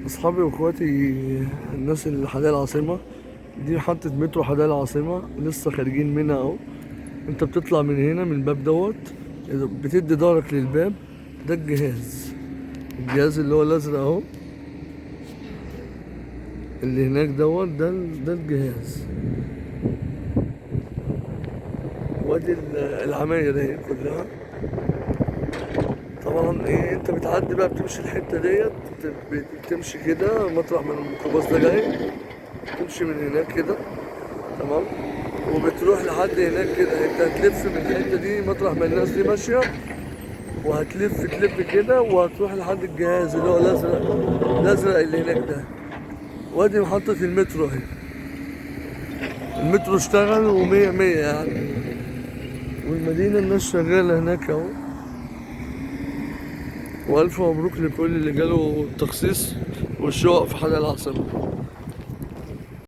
اصحابي واخواتي، الناس اللي حدائق العاصمه دي محطه مترو حدائق العاصمه، لسه خارجين منها اهو. انت بتطلع من هنا من الباب دوت، بتدي ظهرك للباب. ده الجهاز اللي هو الازرق اهو، اللي هناك دوت، ده الجهاز. وادي العماير اهي كلها. طبعا ايه، انت بتعدي بقى، بتمشي الحته ديت، بتمشي كده مطرح من الميكروباص ده جاي، تمشي من هناك كده. تمام. وبتروح لحد هناك كده، انت هتلف من الحته دي مطرح ما الناس دي ماشيه، وهتلف تلف كده، وهتروح لحد الجهاز اللي هو الازرق اللي هناك ده. وادي محطه المترو اهي. المترو اشتغل ومية مية يعني، والمدينه الناس شغاله هناك اهو. والف مبروك لكل اللي جاله التخصيص والشقق في حدائق العاصمه.